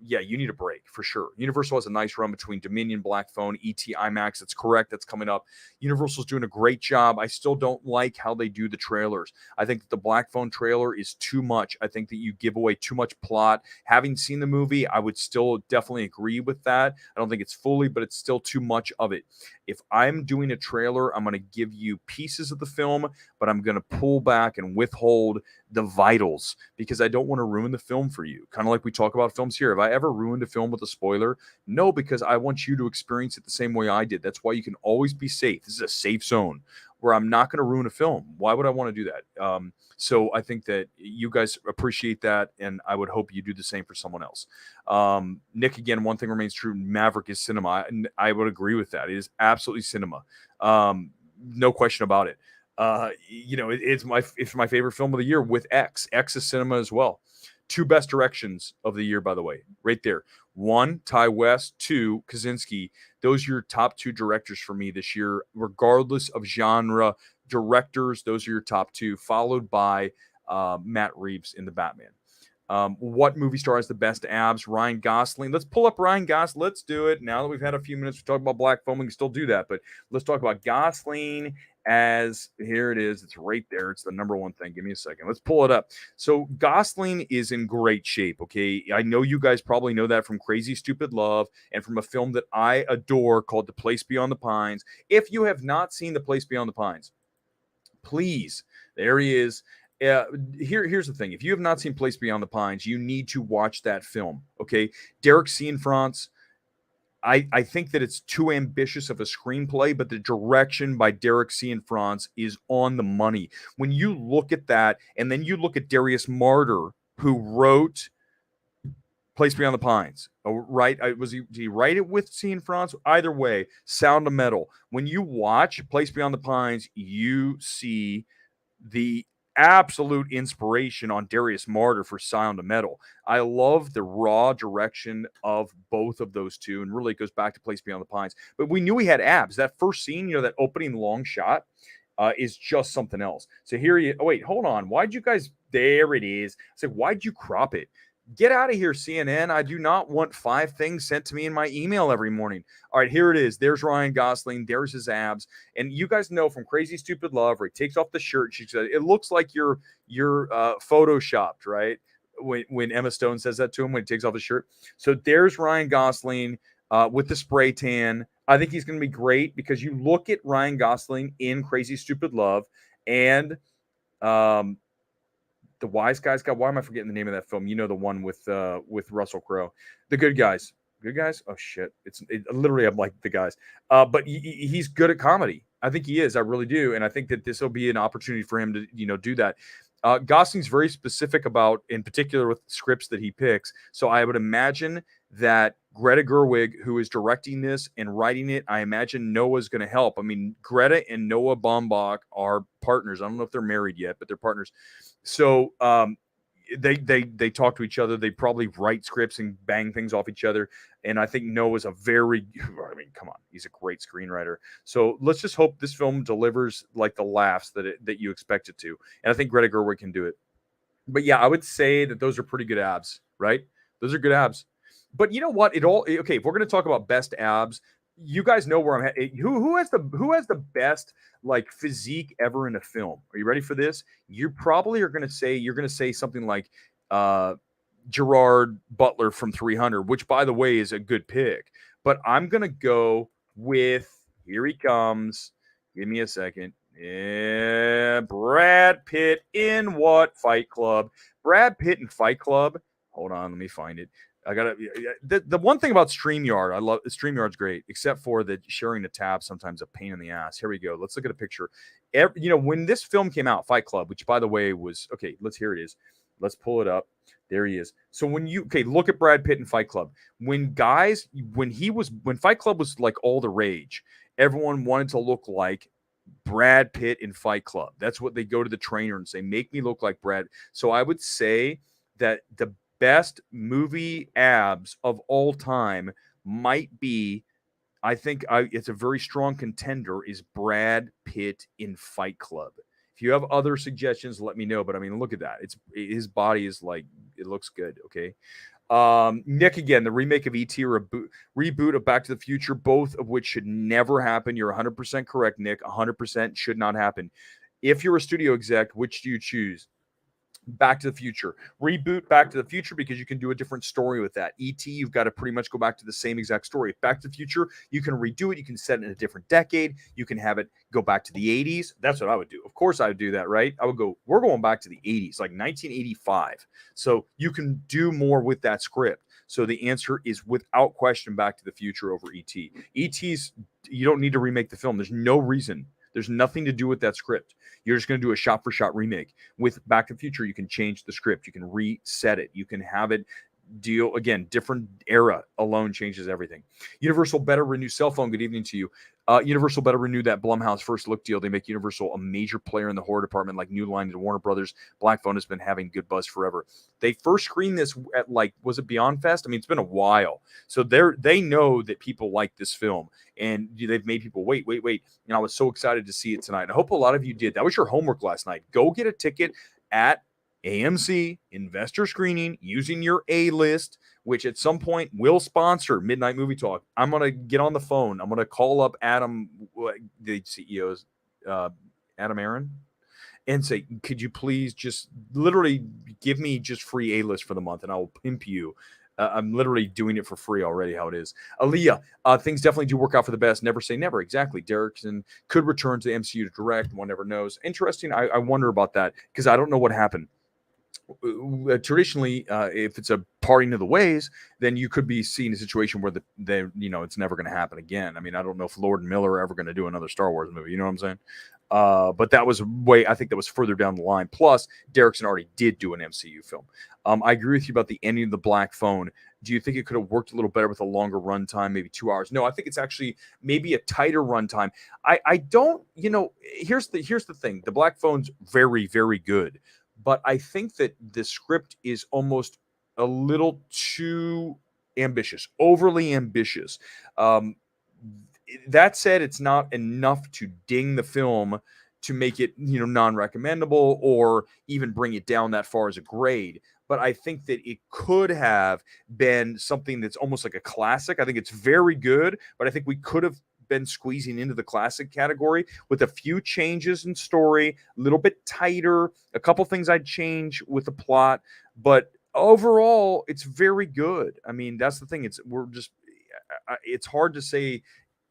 yeah, you need a break for sure. Universal has a nice run between Dominion, Black Phone, ET, IMAX. That's correct. That's coming up. Universal's doing a great job. I still don't like how they do the trailers. I think that the Black Phone trailer is too much. I think that you give away too much plot. Having seen the movie, I would still definitely agree with that. I don't think it's fully, but it's still too much of it. If I'm doing a trailer, I'm going to give you pieces of the film, but I'm going to pull back and withhold the vitals, because I don't want to ruin the film for you. Kind of like we talk about films here. Have I ever ruined a film with a spoiler? No, because I want you to experience it the same way I did. That's why you can always be safe. This is a safe zone where I'm not going to ruin a film. Why would I want to do that? So I think that you guys appreciate that, and I would hope you do the same for someone else. Nick, again, one thing remains true. Maverick is cinema. And I would agree with that. It is absolutely cinema. No question about it. It's my favorite film of the year with X. X is cinema as well. 2 best directions of the year, by the way, right there. 1, Ty West. 2, Kaczynski. Those are your top 2 directors for me this year, regardless of genre. Directors, those are your top 2, followed by Matt Reeves in The Batman. What movie star has the best abs? Ryan Gosling. Let's pull up Ryan Gosling. Let's do it. Now that we've had a few minutes to talk about Black Phone, we can still do that, but let's talk about Gosling. Here it is. It's right there. It's the number 1 thing. Give me a second. Let's pull it up. So Gosling is in great shape. Okay. I know you guys probably know that from Crazy Stupid Love and from a film that I adore called The Place Beyond the Pines. If you have not seen The Place Beyond the Pines, please, there he is. Here's the thing. If you have not seen Place Beyond the Pines, you need to watch that film. Okay. Derek Cianfrance. I think that it's too ambitious of a screenplay, but the direction by Derek Cianfrance is on the money. When you look at that, and then you look at Darius Marder, who wrote Place Beyond the Pines, right? Did he write it with Cianfrance? Either way, Sound of Metal. When you watch Place Beyond the Pines, you see the absolute inspiration on Darius Martyr for Sound of Metal. I love the raw direction of both of those two, and really it goes back to Place Beyond the Pines. But we knew he had abs. That first scene, that opening long shot, is just something else. So here you. Oh wait, hold on. Why'd you guys? There it is. It's like, why'd you crop it? Get out of here, CNN. I do not want 5 things sent to me in my email every morning. All right, here it is. There's Ryan Gosling. There's his abs. And you guys know from Crazy Stupid Love, where he takes off the shirt, she said, it looks like you're photoshopped, right? When Emma Stone says that to him, when he takes off his shirt. So there's Ryan Gosling with the spray tan. I think he's going to be great because you look at Ryan Gosling in Crazy Stupid Love and the Wise Guys guy. Why am I forgetting the name of that film? The one with Russell Crowe. The Good Guys. Good Guys? Oh, shit. Literally, I'm like the guys. But he's good at comedy. I think he is. I really do. And I think that this will be an opportunity for him to, do that. Gosling's very specific about, in particular, with scripts that he picks. So I would imagine that Greta Gerwig, who is directing this and writing it, I imagine Noah's going to help. I mean, Greta and Noah Baumbach are partners. I don't know if they're married yet, but they're partners. So they talk to each other. They probably write scripts and bang things off each other. And I think Noah's come on, he's a great screenwriter. So let's just hope this film delivers like the laughs that you expect it to. And I think Greta Gerwig can do it. But yeah, I would say that those are pretty good abs, right? Those are good abs. But you know what? If we're going to talk about best abs, you guys know where I'm at. Who has the best like physique ever in a film? Are you ready for this? You probably are going to say something like Gerard Butler from 300, which by the way is a good pick. But I'm going to go with, here he comes. Give me a second. Yeah, Brad Pitt in what? Fight Club. Brad Pitt in Fight Club. Hold on, let me find it. I gotta. The one thing about StreamYard, I love StreamYard's great, except for the sharing the tab sometimes a pain in the ass. Here we go. Let's look at a picture. When this film came out, Fight Club, which by the way was okay. Here it is. Let's pull it up. There he is. So look at Brad Pitt in Fight Club. When Fight Club was like all the rage, everyone wanted to look like Brad Pitt in Fight Club. That's what they go to the trainer and say, make me look like Brad. So I would say that the best movie abs of all time might be, I think it's a very strong contender, is Brad Pitt in Fight Club. If you have other suggestions, let me know. But I mean, look at that. His body is like, it looks good. Okay. Nick, again, the remake of E.T. or a reboot of Back to the Future, both of which should never happen. You're 100% correct, Nick. 100% should not happen. If you're a studio exec, which do you choose? Back to the Future. Reboot Back to the Future because you can do a different story with that. E.T., you've got to pretty much go back to the same exact story. Back to the Future, you can redo it. You can set it in a different decade. You can have it go back to the 80s. That's what I would do. Of course I would do that, right? I would go, we're going back to the 80s, like 1985. So you can do more with that script. So the answer is without question Back to the Future over E.T. E.T.'s, you don't need to remake the film. There's no reason. There's nothing to do with that script. You're just going to do a shot-for-shot remake. With Back to the Future, you can change the script. You can reset it. You can have it deal, again, different era alone changes everything. Universal better renew cell phone. Good evening to you. Universal better renew that Blumhouse first look deal. They make Universal a major player in the horror department like New Line and Warner Brothers. Black Phone has been having good buzz forever. They first screened this at was it Beyond Fest? I mean, it's been a while. So they know that people like this film. And they've made people wait. And I was so excited to see it tonight. I hope a lot of you did. That was your homework last night. Go get a ticket at AMC Investor Screening using your A-list, which at some point will sponsor Midnight Movie Talk. I'm going to get on the phone. I'm going to call up Adam, the CEO's, Adam Aaron, and say, could you please just literally give me just free A-list for the month and I will pimp you. I'm literally doing it for free already, how it is. Aaliyah, things definitely do work out for the best. Never say never. Exactly. Derrickson could return to the MCU to direct. One never knows. Interesting. I wonder about that because I don't know what happened. Traditionally, if it's a parting of the ways, then you could be seeing a situation where it's never going to happen again. I mean, I don't know if Lord and Miller are ever going to do another Star Wars movie. You know what I'm saying? But that was I think that was further down the line. Plus, Derrickson already did do an MCU film. I agree with you about the ending of The Black Phone. Do you think it could have worked a little better with a longer runtime, maybe 2 hours? No, I think it's actually maybe a tighter runtime. I don't, here's the thing. The Black Phone's very, very good. But I think that the script is almost a little too ambitious, overly ambitious. Um, that said, it's not enough to ding the film to make it, non-recommendable or even bring it down that far as a grade. But I think that it could have been something that's almost like a classic. I think it's very good, but I think we could have been squeezing into the classic category with a few changes in story, a little bit tighter, a couple things I'd change with the plot, but overall it's very good. I mean, that's the thing. It's hard to say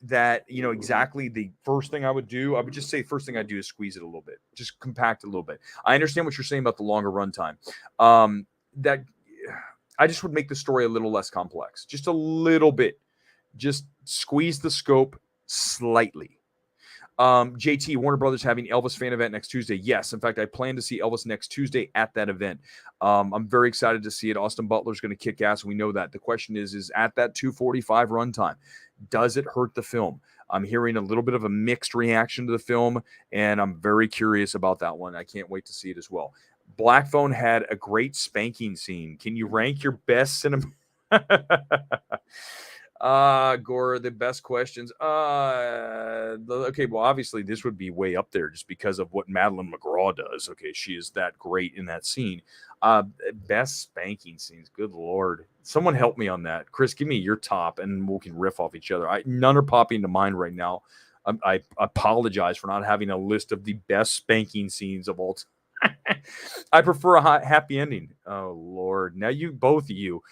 that, exactly the first thing I would do. I would just say first thing I'd do is squeeze it a little bit, just compact it a little bit. I understand what you're saying about the longer runtime. That I just would make the story a little less complex, just a little bit. Just squeeze the scope slightly. JT, Warner Brothers having Elvis fan event next Tuesday. Yes, in fact, I plan to see Elvis next Tuesday at that event. I'm very excited to see it. Austin Butler's going to kick ass. We know that. The question is at that 2:45 runtime, does it hurt the film? I'm hearing a little bit of a mixed reaction to the film, and I'm very curious about that one. I can't wait to see it as well. Black Phone had a great spanking scene. Can you rank your best cinema? Gore, the best questions. Okay, well, obviously this would be way up there just because of what Madeline McGraw does. Okay, she is that great in that scene. Best spanking scenes. Good Lord. Someone help me on that. Chris, give me your top and we can riff off each other. None are popping to mind right now. I apologize for not having a list of the best spanking scenes of all time. I prefer a happy ending. Oh Lord! Now both of you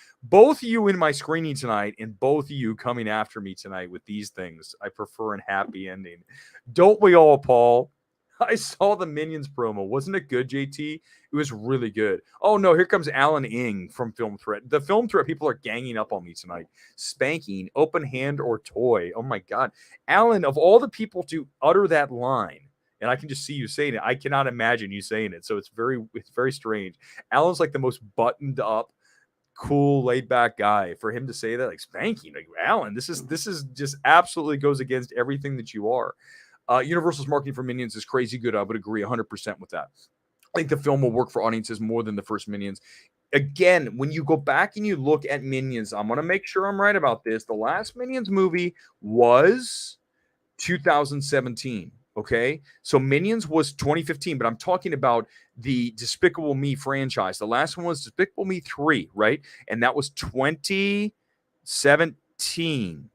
in my screening tonight, and both of you coming after me tonight with these things. I prefer a happy ending. Don't we all, Paul? I saw the Minions promo. Wasn't it good, JT? It was really good. Oh no, here comes Alan Ing from Film Threat. The Film Threat people are ganging up on me tonight. Spanking, open hand or toy. Oh my God, Alan! Of all the people to utter that line. And I can just see you saying it. I cannot imagine you saying it. So it's very strange. Alan's like the most buttoned up, cool, laid back guy. For him to say that, like spanking, like Alan, this is just absolutely goes against everything that you are. Universal's marketing for Minions is crazy good. I would agree 100% with that. I think the film will work for audiences more than the first Minions. Again, when you go back and you look at Minions, I'm going to make sure I'm right about this. The last Minions movie was 2017. Okay, so Minions was 2015, but I'm talking about the Despicable Me franchise. The last one was Despicable Me 3, right? And that was 2017.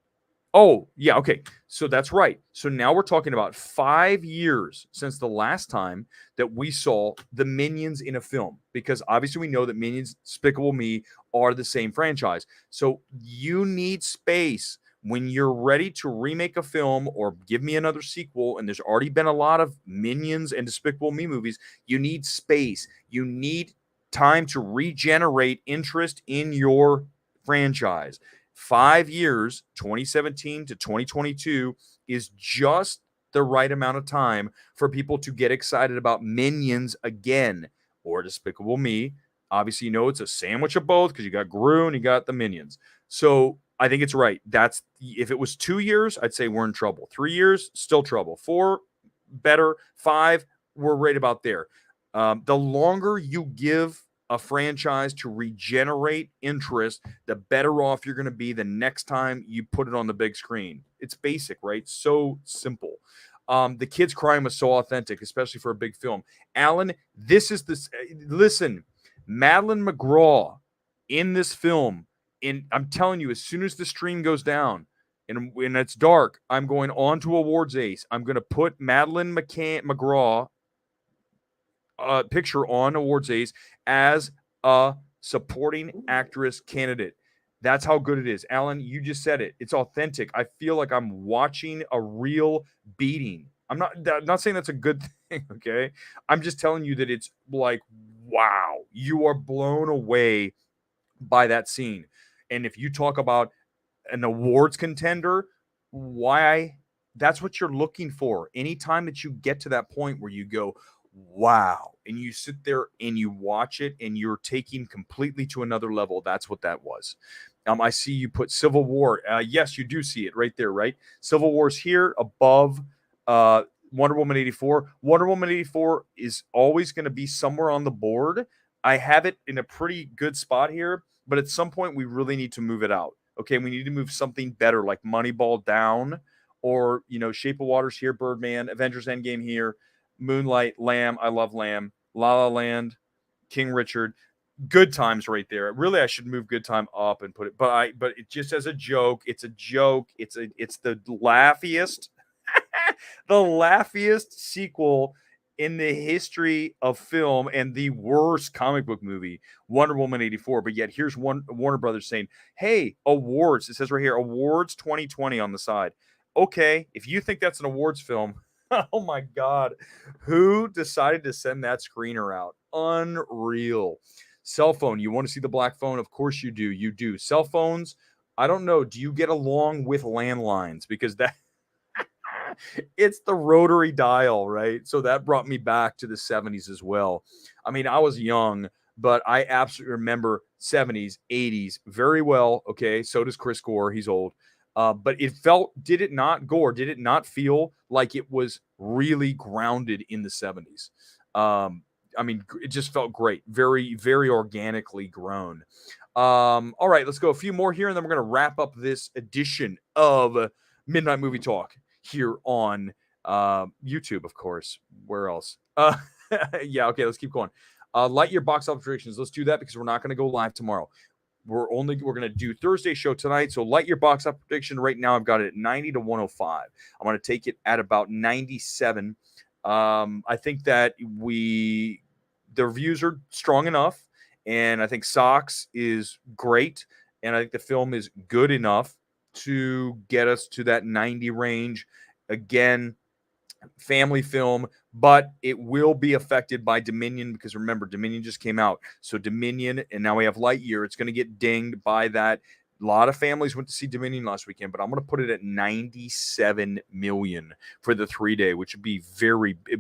Oh, yeah, okay. So that's right. So now we're talking about 5 years since the last time that we saw the Minions in a film, because obviously we know that Minions, Despicable Me are the same franchise. So you need space. When you're ready to remake a film or give me another sequel, and there's already been a lot of Minions and Despicable Me movies, you need space. You need time to regenerate interest in your franchise. 5 years, 2017 to 2022, is just the right amount of time for people to get excited about Minions again, or Despicable Me. Obviously, it's a sandwich of both because you got Gru and you got the Minions. So I think it's right. If it was 2 years, I'd say we're in trouble. 3 years, still trouble. 4, better. 5, we're right about there. The longer you give a franchise to regenerate interest, the better off you're going to be the next time you put it on the big screen. It's basic, right? So simple. The kids crying was so authentic, especially for a big film. Alan, listen, Madeline McGraw in this film. I'm telling you, as soon as the stream goes down and when it's dark, I'm going on to Awards Ace. I'm going to put Madeline McGraw picture on Awards Ace as a supporting actress candidate. That's how good it is. Alan, you just said it. It's authentic. I feel like I'm watching a real beating. I'm not saying that's a good thing, okay? I'm just telling you that it's like, wow, you are blown away by that scene. And if you talk about an awards contender, why, that's what you're looking for. Anytime that you get to that point where you go, wow, and you sit there and you watch it and you're taking completely to another level, that's what that was. I see you put Civil War. Yes, you do see it right there, right? Civil War's here above uh, Wonder Woman 84. Wonder Woman 84 is always going to be somewhere on the board. I have it in a pretty good spot here, but at some point we really need to move it out. Okay, we need to move something better like Moneyball down, or Shape of Water's here, Birdman, Avengers Endgame here, Moonlight, Lamb. I love Lamb. La La Land, King Richard. Good Times right there. Really, I should move Good Time up and put it, but it just as a joke. It's a joke. It's the laughiest, the laughiest sequel in the history of film, and the worst comic book movie, Wonder Woman 84. But yet here's Warner Brothers saying, hey, awards. It says right here, awards 2020 on the side. Okay, if you think that's an awards film, oh my God, who decided to send that screener out? Unreal. Cell phone. You want to see the black phone? Of course you do. You do. Cell phones. I don't know. Do you get along with landlines? Because that it's the rotary dial, right? So that brought me back to the 70s as well. I mean, I was young, but I absolutely remember 70s, 80s very well. Okay. So does Chris Gore. He's old. But did it not feel like it was really grounded in the 70s? I mean, it just felt great. Very, very organically grown. All right, let's go a few more here, and then we're going to wrap up this edition of Midnight Movie Talk here on YouTube, of course. Where else? Yeah, okay, let's keep going. Lightyear box office predictions. Let's do that because we're not going to go live tomorrow. We're going to do Thursday show tonight. So Lightyear box office prediction right now, I've got it at 90 to 105. I'm going to take it at about 97. I think that the reviews are strong enough, and I think Socks is great, and I think the film is good enough to get us to that 90 range. Again, family film, but it will be affected by Dominion, because remember, Dominion just came out. So Dominion, and now we have Lightyear. It's going to get dinged by that. A lot of families went to see Dominion last weekend, but I'm going to put it at 97 million for the 3-day, which would be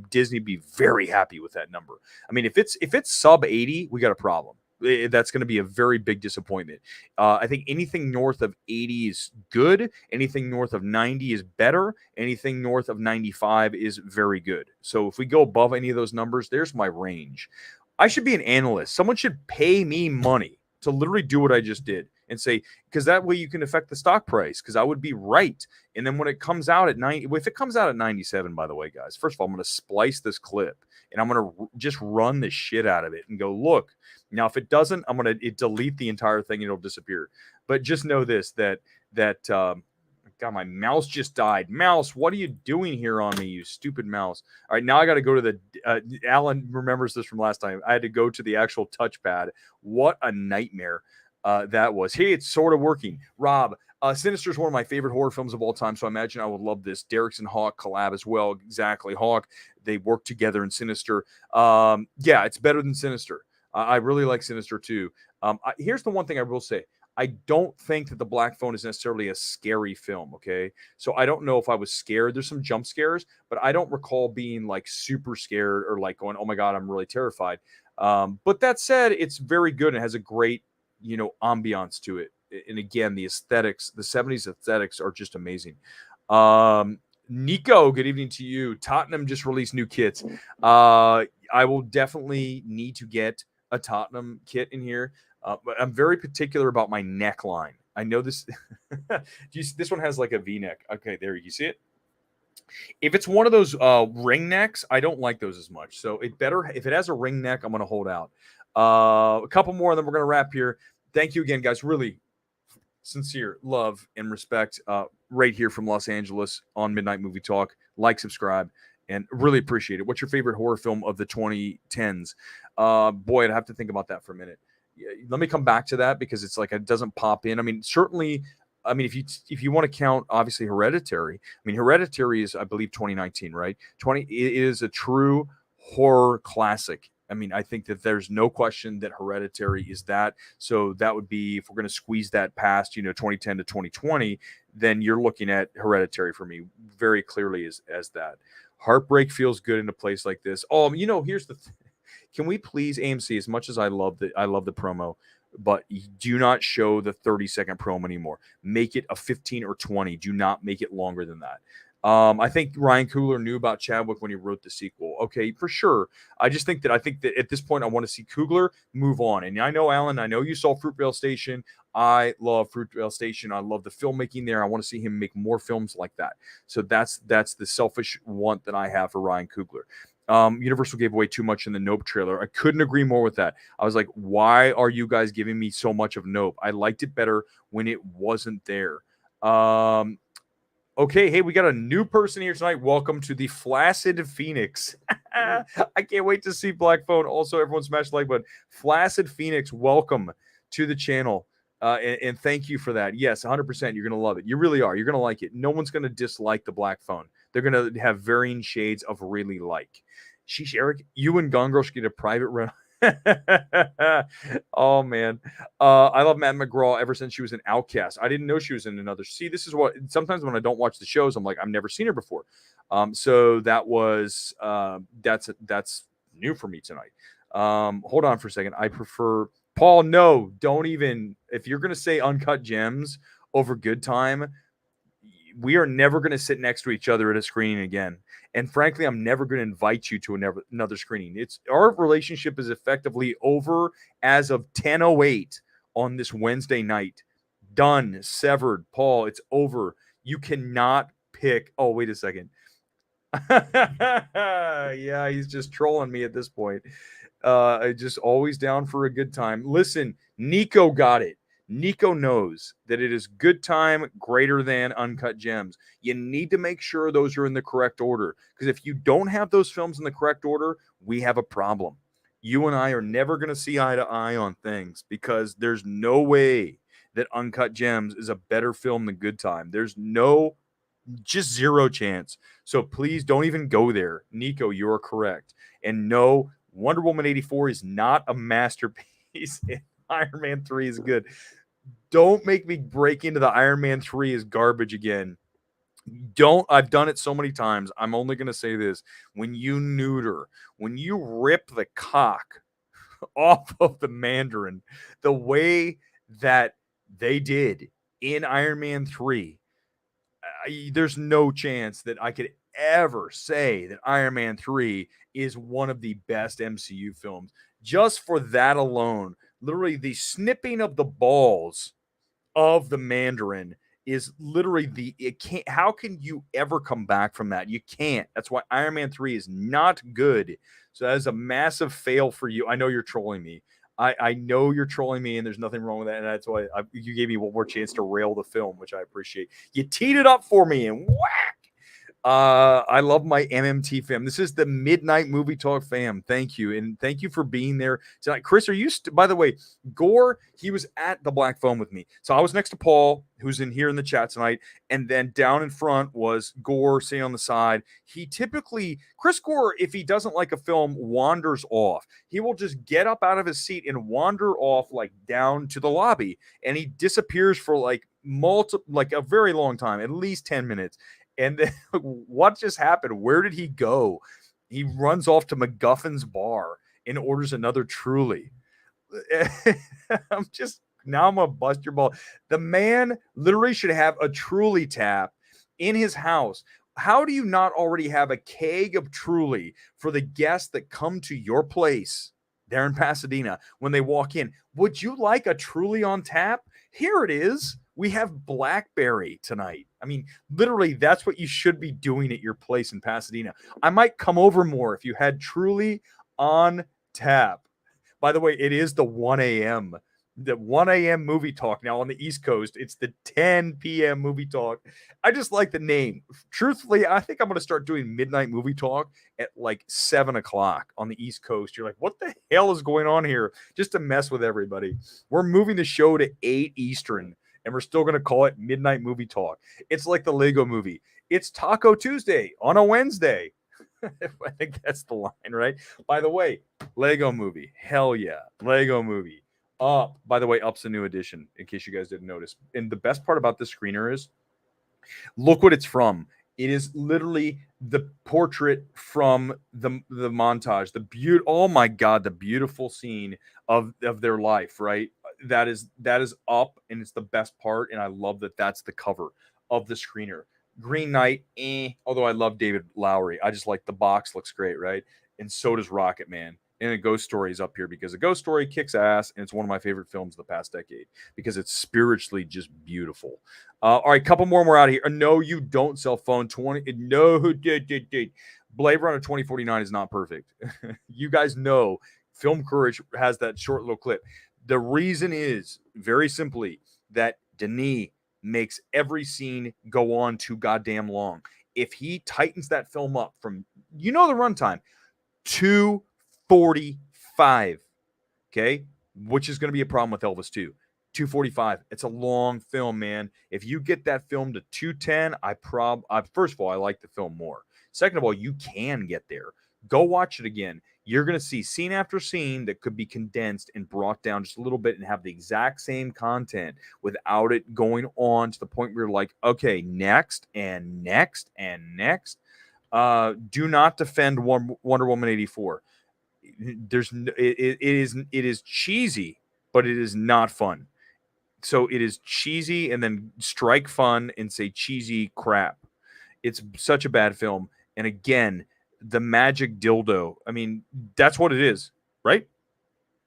Disney be very happy with that number. I mean, if it's sub 80, we got a problem. That's going to be a very big disappointment. I think anything north of 80 is good. Anything north of 90 is better. Anything north of 95 is very good. So if we go above any of those numbers, there's my range. I should be an analyst. Someone should pay me money to literally do what I just did and say, because that way you can affect the stock price, because I would be right. And then when it comes out at 90, if it comes out at 97, by the way, guys, first of all, I'm going to splice this clip and I'm going to just run the shit out of it and go, look. Now, if it doesn't, I'm going to delete the entire thing and it'll disappear. But just know this, that God, my mouse just died. Mouse, what are you doing here on me, you stupid mouse? All right, now I got to go to the Alan remembers this from last time. I had to go to the actual touchpad. What a nightmare that was. Hey, it's sort of working. Rob, Sinister is one of my favorite horror films of all time, so I imagine I would love this. Derrickson Hawk collab as well. Exactly. Hawk, they work together in Sinister. Yeah, it's better than Sinister. I really like Sinister too. Here's the one thing I will say. I don't think that The Black Phone is necessarily a scary film, okay? So I don't know if I was scared. There's some jump scares, but I don't recall being like super scared or like going, oh my God, I'm really terrified. But that said, it's very good and has a great, ambiance to it. And again, the aesthetics, the 70s aesthetics are just amazing. Nico, good evening to you. Tottenham just released new kits. I will definitely need to get a Tottenham kit in here, but I'm very particular about my neckline. I know this. This one has like a V-neck. Okay, there you see it. If it's one of those ring necks, I don't like those as much. So if it has a ring neck, I'm going to hold out. A couple more, and then we're going to wrap here. Thank you again, guys. Really sincere love and respect right here from Los Angeles on Midnight Movie Talk. Like, subscribe, and really appreciate it. What's your favorite horror film of the 2010s? Boy, I'd have to think about that for a minute. Let me come back to that because it's like it doesn't pop in. I mean, certainly, if you want to count, obviously, Hereditary. I mean, Hereditary is, I believe, 2019, right? It is a true horror classic. I mean, I think that there's no question that Hereditary is that. So that would be, if we're going to squeeze that past, 2010 to 2020, then you're looking at Hereditary for me very clearly as that. Heartbreak feels good in a place like this. Oh, here's the thing. Can we please, AMC, as much as I love the promo, but do not show the 30-second promo anymore. Make it a 15 or 20. Do not make it longer than that. I think Ryan Coogler knew about Chadwick when he wrote the sequel. Okay, for sure. I think that at this point I want to see Coogler move on. And I know, Alan, I know you saw Fruitvale Station. I love Fruitvale Station. I love the filmmaking there. I want to see him make more films like that. So that's the selfish want that I have for Ryan Coogler. Universal gave away too much in the Nope trailer. I couldn't agree more with that. I was like, why are you guys giving me so much of Nope? I liked it better when it wasn't there. Okay, hey, we got a new person here tonight. Welcome to the Flaccid Phoenix. I can't wait to see Black Phone. Also, everyone smash the like button. Flaccid Phoenix, welcome to the channel. And thank you for that. Yes, 100%. You're going to love it. You really are. You're going to like it. No one's going to dislike the Black Phone. They're going to have varying shades of really like. Sheesh, Eric, you and Gone Girl should get a private rental. Oh man, I love Matt McGraw ever since she was an Outcast. I didn't know she was in another. See, this is what sometimes when I don't watch the shows, I'm like, I've never seen her before. So that was that's new for me tonight. Hold on for a second. I prefer Paul. No, don't even. If you're gonna say Uncut Gems over Good Time, we are never going to sit next to each other at a screening again. And frankly, I'm never going to invite you to another screening. Our relationship is effectively over as of 10:08 on this Wednesday night. Done, severed. Paul, it's over. You cannot pick. Oh, wait a second. Yeah, he's just trolling me at this point. Just always down for a good time. Listen, Nico got it. Nico knows that it is Good Time greater than Uncut Gems. You need to make sure those are in the correct order, because if you don't have those films in the correct order, we have a problem. You and I are never going to see eye to eye on things, because there's no way that Uncut Gems is a better film than Good Time. There's just zero chance. So please don't even go there. Nico, you're correct. And no, Wonder Woman 84 is not a masterpiece. Iron Man 3 is good. Don't make me break into the Iron Man 3 is garbage again. I've done it so many times. I'm only going to say this. When you neuter, when you rip the cock off of the Mandarin, the way that they did in Iron Man 3, there's no chance that I could ever say that Iron Man 3 is one of the best MCU films. Just for that alone, literally the snipping of the balls of the Mandarin is literally how can you ever come back from that? You can't. That's why Iron Man 3 is not good. So that is a massive fail for you. I know you're trolling me. I know you're trolling me, and there's nothing wrong with that. And that's why you gave me one more chance to rail the film, which I appreciate. You teed it up for me, and whack. I love my MMT fam. This is the Midnight Movie Talk fam. Thank you. And thank you for being there tonight. Chris, are you, by the way, Gore, he was at the Black Phone with me. So I was next to Paul, who's in here in the chat tonight. And then down in front was Gore sitting on the side. Chris Gore, if he doesn't like a film, wanders off. He will just get up out of his seat and wander off like down to the lobby. And he disappears for like a very long time, at least 10 minutes. And then what just happened? Where did he go? He runs off to MacGuffin's bar and orders another Truly. I'm going to bust your ball. The man literally should have a Truly tap in his house. How do you not already have a keg of Truly for the guests that come to your place there in Pasadena when they walk in? Would you like a Truly on tap? Here it is. We have Blackberry tonight. I mean, literally, that's what you should be doing at your place in Pasadena. I might come over more if you had Truly on tap. By the way, it is the 1 a.m. The 1 a.m. movie talk now on the East Coast. It's the 10 p.m. movie talk. I just like the name. Truthfully, I think I'm going to start doing midnight movie talk at like 7 o'clock on the East Coast. You're like, what the hell is going on here? Just to mess with everybody. We're moving the show to 8 Eastern. And we're still going to call it Midnight Movie Talk. It's like the Lego movie. It's Taco Tuesday on a Wednesday. I think that's the line, right? By the way, Lego Movie. Hell yeah. Lego Movie. Up. By the way, Up's a new edition, in case you guys didn't notice. And the best part about this screener is look what it's from. It is literally the portrait from the montage. Oh my god, the beautiful scene of their life, right? That is Up, and it's the best part, and I love that that's the cover of the screener. Green Knight, although I love David Lowery. I just like the box, looks great, right? And so does Rocket Man. And a Ghost Story is up here because a Ghost Story kicks ass, and it's one of my favorite films of the past decade because it's spiritually just beautiful. All right, couple more and we're out of here. No, you don't, cell phone 20. No, Blade Runner 2049 is not perfect. You guys know Film Courage has that short little clip. The reason is very simply that Denis makes every scene go on too goddamn long. If he tightens that film up from, the runtime, 245, okay, which is going to be a problem with Elvis too. 245. It's a long film, man. If you get that film to 210, first of all, I like the film more. Second of all, you can get there. Go watch it again. You're going to see scene after scene that could be condensed and brought down just a little bit and have the exact same content without it going on to the point where you're like, okay, next and next and next. Do not defend Wonder Woman 84. It is cheesy, but it is not fun. So it is cheesy and then strike fun and say cheesy crap. It's such a bad film. And again, the magic dildo. I mean, that's what it is, right?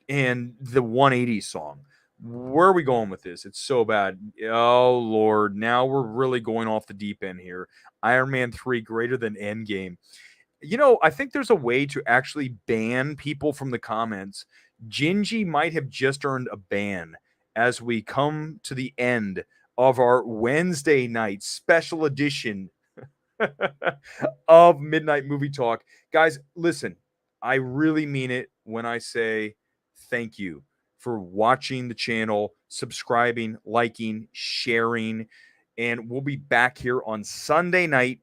And the 180 song. Where are we going with this? It's so bad. Oh Lord, now we're really going off the deep end here. Iron Man 3 greater than Endgame. I think there's a way to actually ban people from the comments. Gingy might have just earned a ban as we come to the end of our Wednesday night special edition of Midnight Movie Talk. Guys, listen, I really mean it when I say thank you for watching the channel, subscribing, liking, sharing, and we'll be back here on Sunday night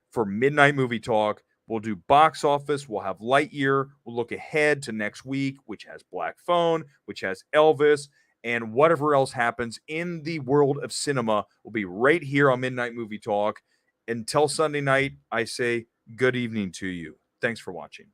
for Midnight Movie Talk. We'll do box office. We'll have Lightyear. We'll look ahead to next week, which has Black Phone, which has Elvis, and whatever else happens in the world of cinema will be right here on Midnight Movie Talk. Until Sunday night, I say good evening to you. Thanks for watching.